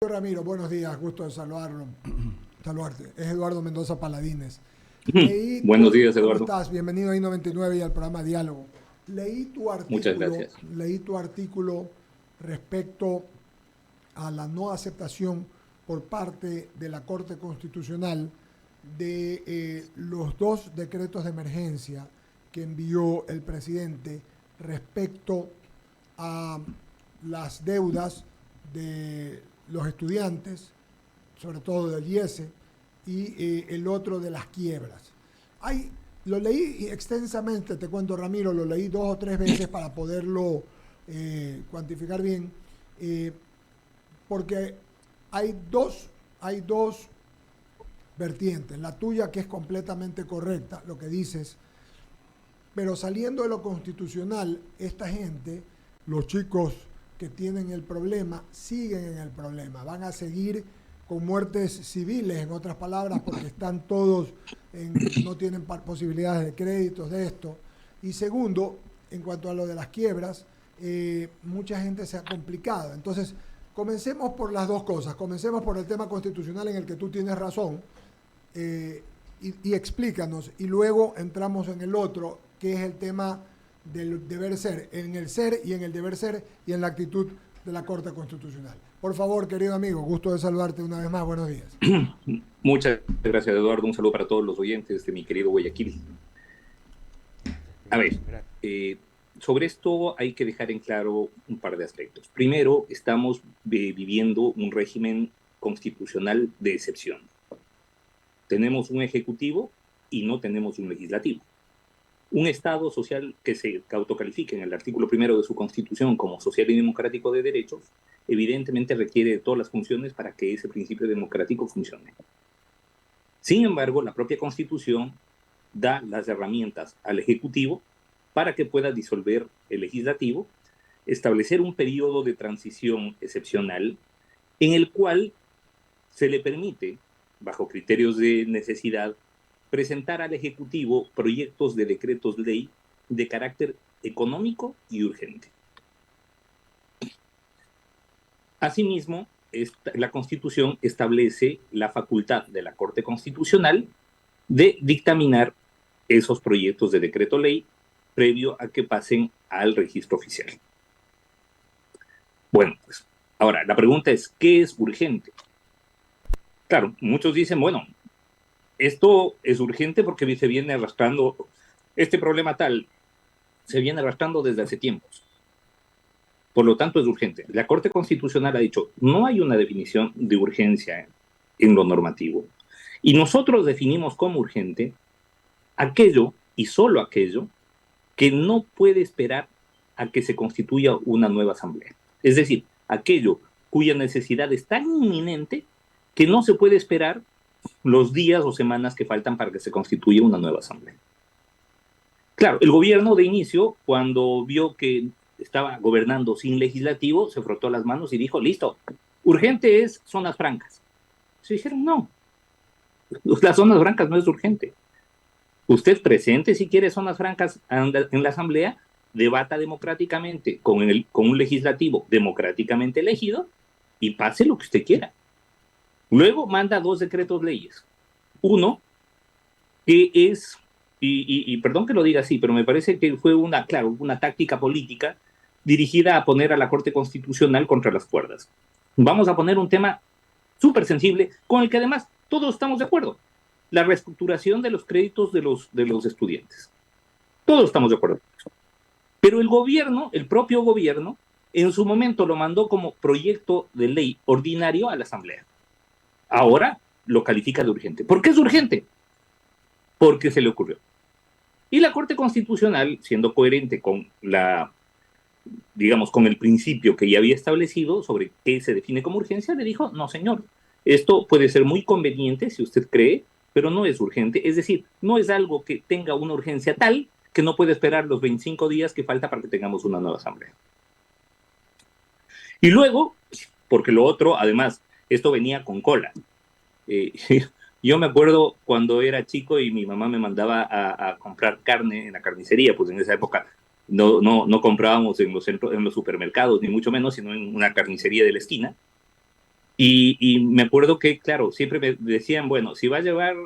Ramiro, buenos días, gusto de saludarte. Es Eduardo Mendoza Paladines. Leí Buenos días, ¿cómo Eduardo. estás? Bienvenido a I99 y al programa Diálogo. Leí tu Muchas artículo, gracias. leí tu artículo respecto a la no aceptación por parte de la Corte Constitucional de los dos decretos de emergencia que envió el presidente respecto a las deudas de los estudiantes, sobre todo del IESE, y el otro de las quiebras. Hay, lo leí extensamente, te cuento Ramiro, lo leí 2 o 3 veces para poderlo cuantificar bien, eh, porque hay dos vertientes. La tuya que es completamente correcta, lo que dices, pero saliendo de lo constitucional, esta gente, los chicos que tienen el problema, siguen en el problema. Van a seguir con muertes civiles, en otras palabras, porque están todos, no tienen posibilidades de créditos de esto. Y segundo, en cuanto a lo de las quiebras, mucha gente se ha complicado. Entonces, comencemos por las dos cosas. Comencemos por el tema constitucional en el que tú tienes razón, y explícanos, y luego entramos en el otro, que es el tema del deber ser, en el ser y en el deber ser y en la actitud de la Corte Constitucional. Por favor, querido amigo, gusto de saludarte una vez más, buenos días. Muchas gracias, Eduardo. Un saludo para todos los oyentes de mi querido Guayaquil. A ver, eh, sobre esto hay que dejar en claro un par de aspectos. Primero, estamos viviendo un régimen constitucional de excepción. Tenemos un ejecutivo y no tenemos un legislativo. Un Estado social que se autocalifique en el artículo primero de su Constitución como social y democrático de derechos, evidentemente requiere de todas las funciones para que ese principio democrático funcione. Sin embargo, la propia Constitución da las herramientas al Ejecutivo para que pueda disolver el Legislativo, establecer un periodo de transición excepcional en el cual se le permite, bajo criterios de necesidad, presentar al Ejecutivo proyectos de decretos ley de carácter económico y urgente. Asimismo, la Constitución establece la facultad de la Corte Constitucional de dictaminar esos proyectos de decreto ley previo a que pasen al registro oficial. Bueno, pues ahora la pregunta es, ¿qué es urgente? Claro, muchos dicen, bueno, esto es urgente porque se viene arrastrando, este problema tal se viene arrastrando desde hace tiempos. Por lo tanto, es urgente. La Corte Constitucional ha dicho, no hay una definición de urgencia en lo normativo. Y nosotros definimos como urgente aquello y solo aquello que no puede esperar a que se constituya una nueva asamblea. Es decir, aquello cuya necesidad es tan inminente que no se puede esperar los días o semanas que faltan para que se constituya una nueva asamblea. Claro, el gobierno de inicio, cuando vio que estaba gobernando sin legislativo, se frotó las manos y dijo, listo, urgente es zonas francas. Se dijeron, no, las zonas francas no es urgente. Usted presente si quiere zonas francas en la asamblea, debata democráticamente con un legislativo democráticamente elegido y pase lo que usted quiera. Luego manda 2 decretos leyes. Uno que es, y perdón que lo diga así, pero me parece que fue claro, una táctica política dirigida a poner a la Corte Constitucional contra las cuerdas. Vamos a poner un tema súper sensible con el que además todos estamos de acuerdo. La reestructuración de los créditos de los estudiantes. Todos estamos de acuerdo. Pero el gobierno, el propio gobierno, en su momento lo mandó como proyecto de ley ordinario a la Asamblea. Ahora lo califica de urgente. ¿Por qué es urgente? Porque se le ocurrió. Y la Corte Constitucional, siendo coherente con digamos, con el principio que ya había establecido sobre qué se define como urgencia, le dijo, no señor, esto puede ser muy conveniente si usted cree, pero no es urgente, es decir, no es algo que tenga una urgencia tal que no puede esperar los 25 días que falta para que tengamos una nueva asamblea. Y luego, porque lo otro, además, esto venía con cola. Eh, yo me acuerdo cuando era chico y mi mamá me mandaba a comprar carne en la carnicería, pues en esa época no comprábamos en los supermercados, ni mucho menos, sino en una carnicería de la esquina. Y me acuerdo que, claro, siempre me decían, bueno, si va a llevar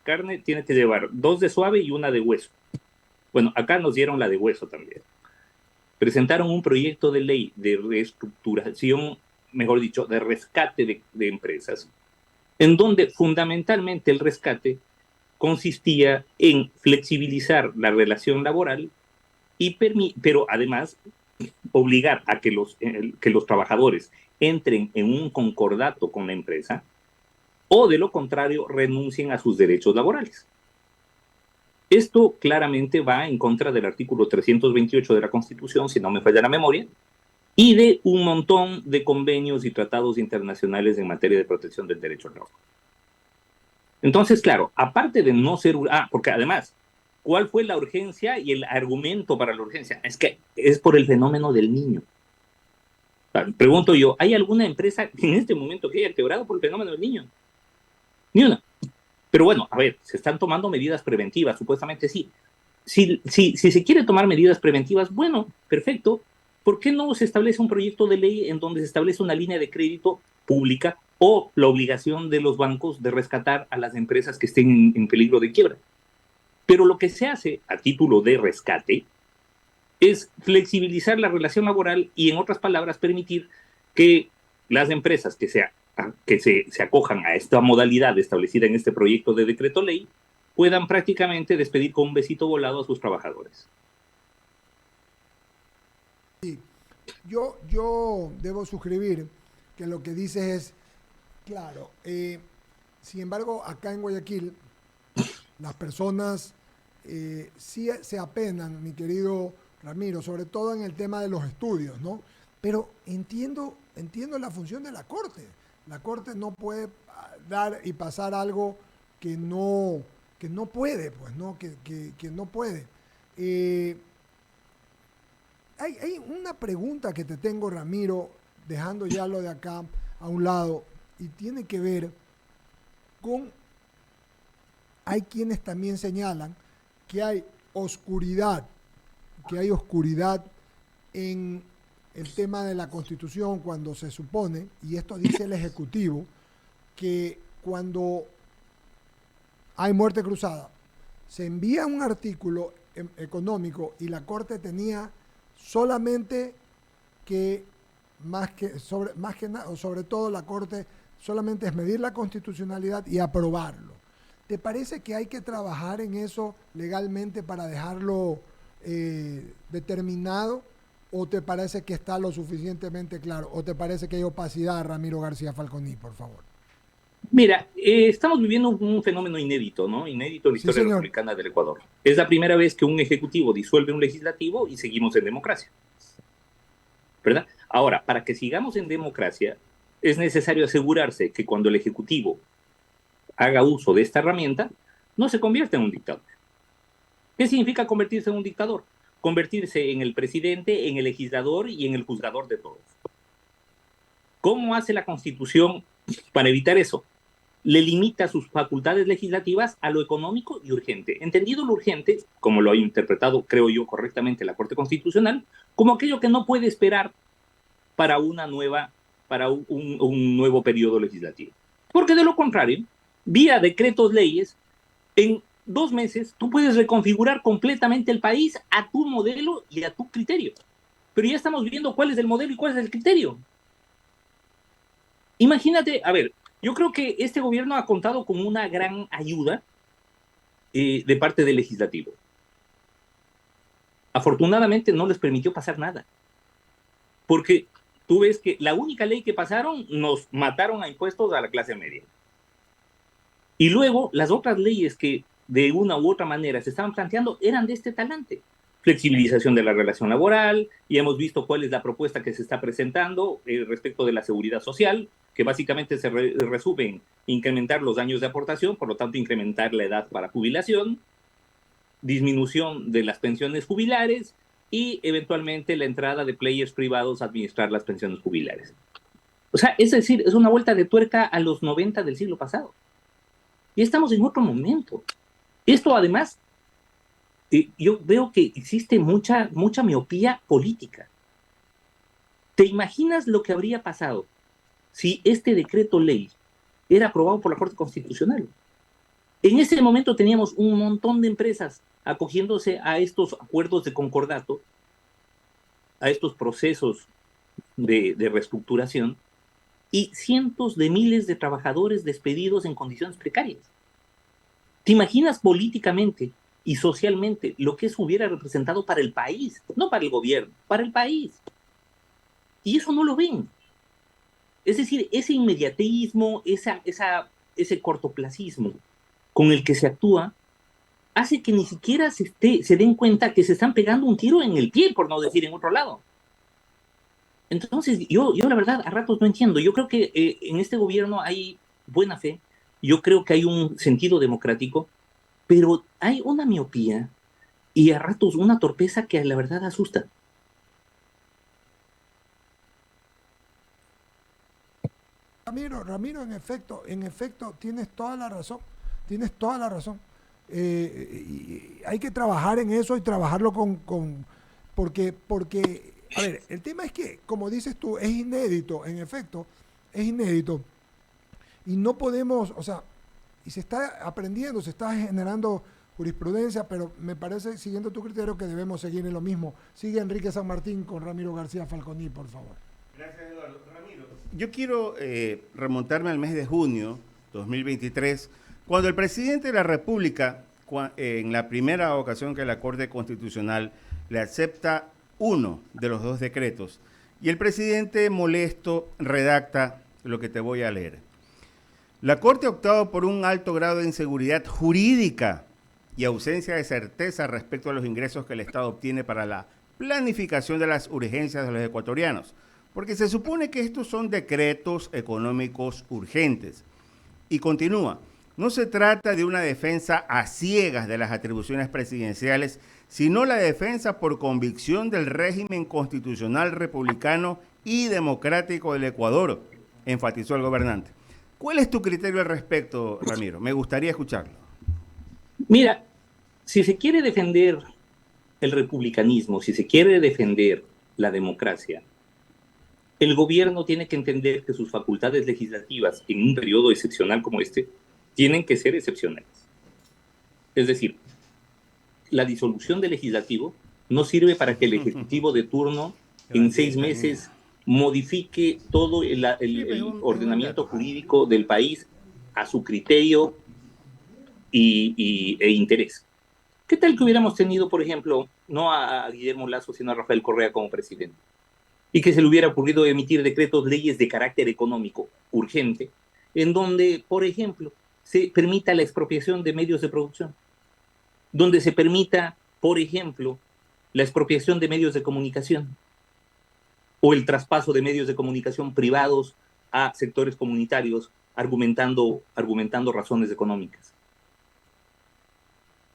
carne, tiene que llevar 2 de suave y 1 de hueso. Bueno, acá nos dieron la de hueso también. Presentaron un proyecto de ley de reestructuración, mejor dicho, de rescate de empresas, en donde fundamentalmente el rescate consistía en flexibilizar la relación laboral, pero además obligar a que los trabajadores entren en un concordato con la empresa o de lo contrario renuncien a sus derechos laborales. Esto claramente va en contra del artículo 328 de la Constitución, si no me falla la memoria, y de un montón de convenios y tratados internacionales en materia de protección del derecho al trabajo. Entonces, claro, aparte de no ser... porque además, ¿cuál fue la urgencia y el argumento para la urgencia? Es que es por el fenómeno del niño. Pregunto yo, ¿hay alguna empresa en este momento que haya quebrado por el fenómeno del niño? Ni una. Pero bueno, a ver, se están tomando medidas preventivas, supuestamente sí. Si se quiere tomar medidas preventivas, bueno, perfecto. ¿Por qué no se establece un proyecto de ley en donde se establece una línea de crédito pública o la obligación de los bancos de rescatar a las empresas que estén en peligro de quiebra? Pero lo que se hace a título de rescate es flexibilizar la relación laboral y, en otras palabras, permitir que las empresas que se acojan a esta modalidad establecida en este proyecto de decreto ley puedan prácticamente despedir con un besito volado a sus trabajadores. Sí. Yo debo suscribir que lo que dices es claro. Sin embargo, acá en Guayaquil, las personas sí se apenan, mi querido Ramiro, sobre todo en el tema de los estudios, ¿no? Pero entiendo la función de la Corte. La Corte no puede dar y pasar algo que no puede, pues, ¿no? Que no puede. Eh, hay una pregunta que te tengo, Ramiro, dejando ya lo de acá a un lado, y tiene que ver con, hay quienes también señalan que hay oscuridad en el tema de la Constitución cuando se supone, y esto dice el Ejecutivo, que cuando hay muerte cruzada, se envía un artículo económico y la Corte tenía solamente que, sobre todo la Corte solamente es medir la constitucionalidad y aprobarlo. ¿Te parece que hay que trabajar en eso legalmente para dejarlo determinado? ¿O te parece que está lo suficientemente claro? ¿O te parece que hay opacidad, Ramiro García Falconi, por favor? Mira, estamos viviendo un fenómeno inédito, ¿no? Inédito en la Sí, historia señor. republicana del Ecuador. Es la primera vez que un ejecutivo disuelve un legislativo y seguimos en democracia, ¿verdad? Ahora, para que sigamos en democracia, es necesario asegurarse que cuando el ejecutivo haga uso de esta herramienta, no se convierta en un dictador. ¿Qué significa convertirse en un dictador? Convertirse en el presidente, en el legislador y en el juzgador de todos. ¿Cómo hace la Constitución para evitar eso? Le limita sus facultades legislativas a lo económico y urgente. Entendido lo urgente, como lo ha interpretado, creo yo, correctamente la Corte Constitucional, como aquello que no puede esperar para un nuevo periodo legislativo. Porque de lo contrario, vía decretos leyes, en 2 meses tú puedes reconfigurar completamente el país a tu modelo y a tu criterio. Pero ya estamos viendo cuál es el modelo y cuál es el criterio. Imagínate, a ver, yo creo que este gobierno ha contado con una gran ayuda de parte del legislativo. Afortunadamente no les permitió pasar nada. Porque tú ves que la única ley que pasaron nos mataron a impuestos a la clase media. Y luego las otras leyes que de una u otra manera se estaban planteando eran de este talante. Flexibilización de la relación laboral, y hemos visto cuál es la propuesta que se está presentando respecto de la seguridad social, que básicamente se resume en incrementar los años de aportación, por lo tanto incrementar la edad para jubilación, disminución de las pensiones jubilares y eventualmente la entrada de players privados a administrar las pensiones jubilares. O sea, es decir, es una vuelta de tuerca a los 90 del siglo pasado. Y estamos en otro momento. Esto además, yo veo que existe mucha miopía política. ¿Te imaginas lo que habría pasado si este decreto ley era aprobado por la Corte Constitucional. En ese momento teníamos un montón de empresas acogiéndose a estos acuerdos de concordato, a estos procesos de reestructuración, y cientos de miles de trabajadores despedidos en condiciones precarias. ¿Te imaginas políticamente y socialmente lo que eso hubiera representado para el país? No para el gobierno, para el país. Y eso no lo ven. Es decir, ese inmediatismo, ese cortoplacismo con el que se actúa, hace que ni siquiera se den cuenta que se están pegando un tiro en el pie, por no decir en otro lado. Entonces, yo la verdad, a ratos no entiendo. Yo creo que en este gobierno hay buena fe, yo creo que hay un sentido democrático, pero hay una miopía y a ratos una torpeza que la verdad asusta. Ramiro, en efecto, tienes toda la razón. Y hay que trabajar en eso y trabajarlo porque, a ver, el tema es que, como dices tú, es inédito, en efecto, es inédito. Y no podemos, o sea, y se está aprendiendo, se está generando jurisprudencia, pero me parece, siguiendo tu criterio, que debemos seguir en lo mismo. Sigue Enrique San Martín con Ramiro García Falconi, por favor. Gracias, Eduardo. Ramiro, yo quiero remontarme al mes de junio 2023, cuando el presidente de la República, en la primera ocasión que la Corte Constitucional le acepta uno de los dos decretos, y el presidente molesto redacta lo que te voy a leer. La Corte ha optado por un alto grado de inseguridad jurídica y ausencia de certeza respecto a los ingresos que el Estado obtiene para la planificación de las urgencias de los ecuatorianos, porque se supone que estos son decretos económicos urgentes. Y continúa, no se trata de una defensa a ciegas de las atribuciones presidenciales, sino la defensa por convicción del régimen constitucional republicano y democrático del Ecuador, enfatizó el gobernante. ¿Cuál es tu criterio al respecto, Ramiro? Me gustaría escucharlo. Mira, si se quiere defender el republicanismo, si se quiere defender la democracia, el gobierno tiene que entender que sus facultades legislativas en un periodo excepcional como este tienen que ser excepcionales. Es decir, la disolución del legislativo no sirve para que el ejecutivo de turno en 6 meses modifique todo el ordenamiento jurídico del país a su criterio e interés. ¿Qué tal que hubiéramos tenido, por ejemplo, no a Guillermo Lasso, sino a Rafael Correa como presidente? Y que se le hubiera ocurrido emitir decretos, leyes de carácter económico urgente, en donde, por ejemplo, se permita la expropiación de medios de producción, donde se permita, por ejemplo, la expropiación de medios de comunicación o el traspaso de medios de comunicación privados a sectores comunitarios argumentando razones económicas.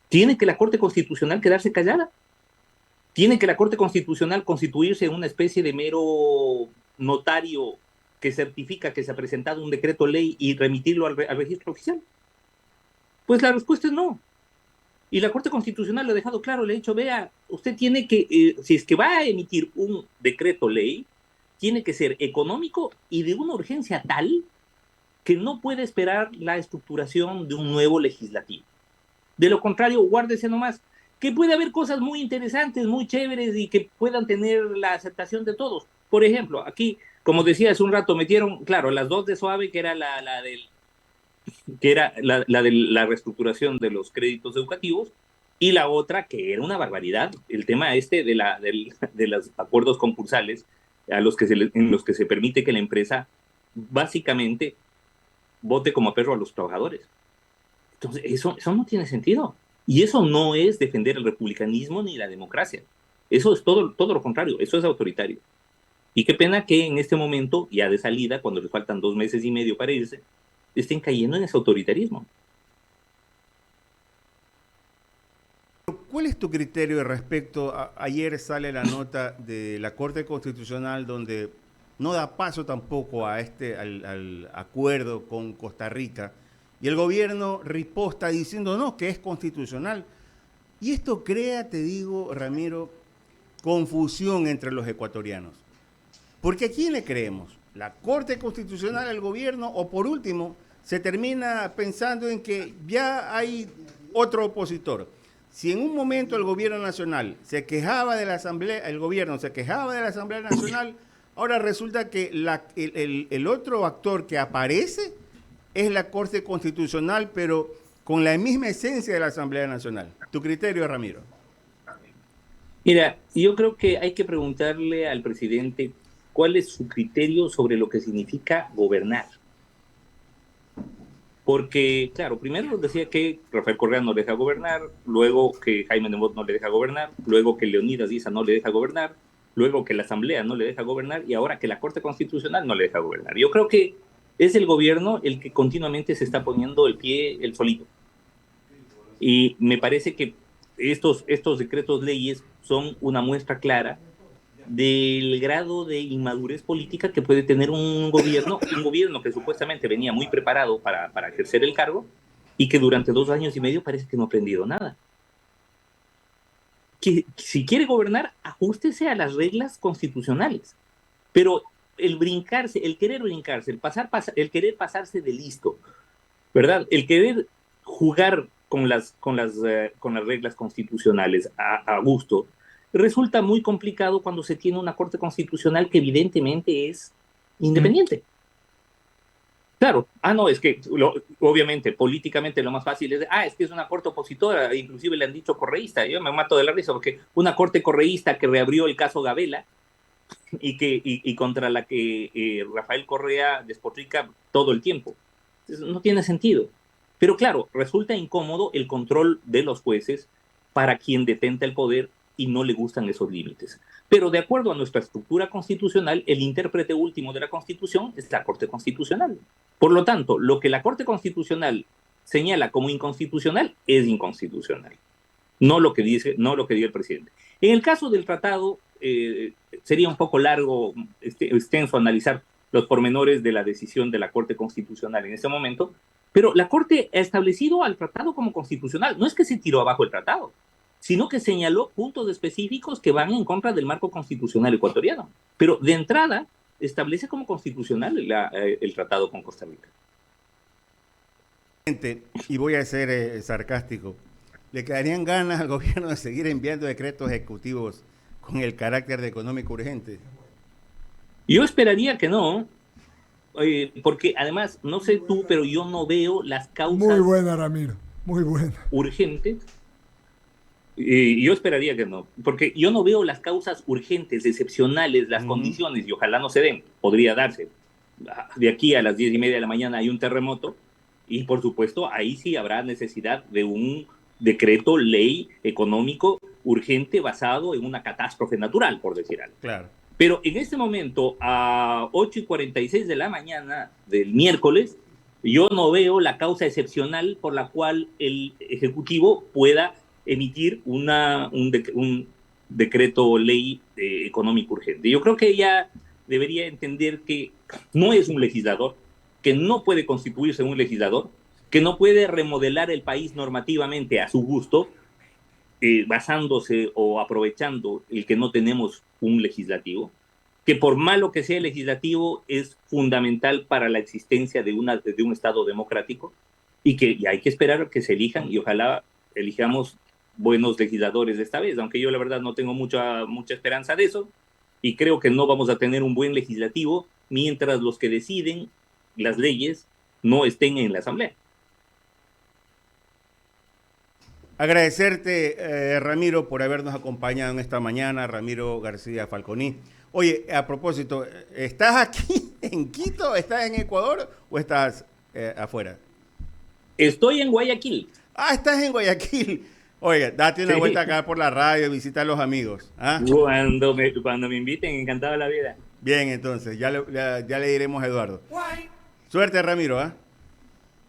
¿Tiene que la Corte Constitucional quedarse callada? ¿Tiene que la Corte Constitucional constituirse en una especie de mero notario que certifica que se ha presentado un decreto ley y remitirlo al registro oficial? Pues la respuesta es no. Y la Corte Constitucional lo ha dejado claro, le ha dicho, vea, usted tiene que, si es que va a emitir un decreto ley, tiene que ser económico y de una urgencia tal que no puede esperar la estructuración de un nuevo legislativo. De lo contrario, guárdese nomás, que puede haber cosas muy interesantes, muy chéveres y que puedan tener la aceptación de todos. Por ejemplo, aquí, como decía hace un rato, metieron, claro, las dos de Suave, que era la de la reestructuración de los créditos educativos, y la otra que era una barbaridad, el tema de los acuerdos concursales en los que se permite que la empresa básicamente vote como perro a los trabajadores. Entonces, eso no tiene sentido. Y eso no es defender el republicanismo ni la democracia. Eso es todo lo contrario, eso es autoritario. Y qué pena que en este momento, ya de salida, cuando les faltan 2 meses y medio para irse, estén cayendo en ese autoritarismo. ¿Cuál es tu criterio respecto ayer sale la nota de la Corte Constitucional donde no da paso tampoco al acuerdo con Costa Rica y el gobierno riposta diciendo no, que es constitucional? Y esto crea, te digo, Ramiro, confusión entre los ecuatorianos. Porque ¿a quién le creemos? la Corte Constitucional, el gobierno, o por último, se termina pensando en que ya hay otro opositor. Si en un momento el gobierno nacional se quejaba de la Asamblea, el gobierno se quejaba de la Asamblea Nacional, ahora resulta que el otro actor que aparece es la Corte Constitucional, pero con la misma esencia de la Asamblea Nacional. ¿Tu criterio, Ramiro? Mira, yo creo que hay que preguntarle al presidente cuál es su criterio sobre lo que significa gobernar. Porque, claro, primero decía que Rafael Correa no le deja gobernar, luego que Jaime Nebot no le deja gobernar, luego que Leonidas Issa no le deja gobernar, luego que la Asamblea no le deja gobernar y ahora que la Corte Constitucional no le deja gobernar. Yo creo que es el gobierno el que continuamente se está poniendo el pie el solito. Y me parece que estos decretos leyes son una muestra clara del grado de inmadurez política que puede tener un gobierno que supuestamente venía muy preparado para ejercer el cargo y que durante 2 años y medio parece que no ha aprendido nada. Que si quiere gobernar, ajústese a las reglas constitucionales, pero el querer brincarse, el querer pasarse de listo, ¿verdad? El querer jugar con las reglas constitucionales a gusto, resulta muy complicado cuando se tiene una Corte Constitucional que evidentemente es independiente. Claro, no, es que obviamente políticamente lo más fácil es que es una corte opositora, inclusive le han dicho correísta. Yo me mato de la risa porque una corte correísta que reabrió el caso Gabela y contra la que Rafael Correa despotrica todo el tiempo. Entonces, no tiene sentido. Pero claro, resulta incómodo el control de los jueces para quien detenta el poder y no le gustan esos límites. Pero de acuerdo a nuestra estructura constitucional, el intérprete último de la Constitución es la Corte Constitucional. Por lo tanto, lo que la Corte Constitucional señala como inconstitucional es inconstitucional. No lo que dice el presidente. En el caso del tratado, sería un poco largo, extenso analizar los pormenores de la decisión de la Corte Constitucional en ese momento, pero la Corte ha establecido al tratado como constitucional. No es que se tiró abajo el tratado, sino que señaló puntos específicos que van en contra del marco constitucional ecuatoriano. Pero de entrada, establece como constitucional el tratado con Costa Rica. Y voy a ser sarcástico, ¿le quedarían ganas al gobierno de seguir enviando decretos ejecutivos con el carácter de económico urgente? Yo esperaría que no, porque además, no sé tú, pero yo no veo las causas... Muy buena, Ramiro, muy buena. ...urgentes. Yo esperaría que no, porque yo no veo las causas urgentes, excepcionales, las condiciones, y ojalá no se den, podría darse. De aquí a las 10:30 de la mañana hay un terremoto, y por supuesto ahí sí habrá necesidad de un decreto ley económico urgente basado en una catástrofe natural, por decir algo. Claro. Pero en este momento, a 8:46 de la mañana del miércoles, yo no veo la causa excepcional por la cual el Ejecutivo pueda emitir un decreto ley económico urgente. Yo creo que ella debería entender que no es un legislador, que no puede constituirse un legislador, que no puede remodelar el país normativamente a su gusto, basándose o aprovechando el que no tenemos un legislativo, que por malo que sea el legislativo es fundamental para la existencia de un Estado democrático y que hay que esperar a que se elijan y ojalá elijamos buenos legisladores de esta vez, aunque yo la verdad no tengo mucha esperanza de eso y creo que no vamos a tener un buen legislativo mientras los que deciden las leyes no estén en la Asamblea. Agradecerte, Ramiro, por habernos acompañado en esta mañana, Ramiro García Falconi. Oye, a propósito, ¿estás aquí en Quito, estás en Ecuador o estás afuera? Estoy en Guayaquil. Estás en Guayaquil. Oiga, date una vuelta acá por la radio, visita a los amigos. Cuando me inviten, encantado de la vida. Bien, entonces, ya le diremos a Eduardo. Suerte, Ramiro.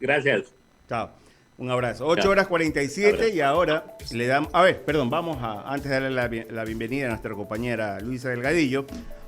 Gracias. Chao. Un abrazo. 8:47 y ahora le damos... A ver, perdón, antes de darle la bienvenida a nuestra compañera Luisa Delgadillo,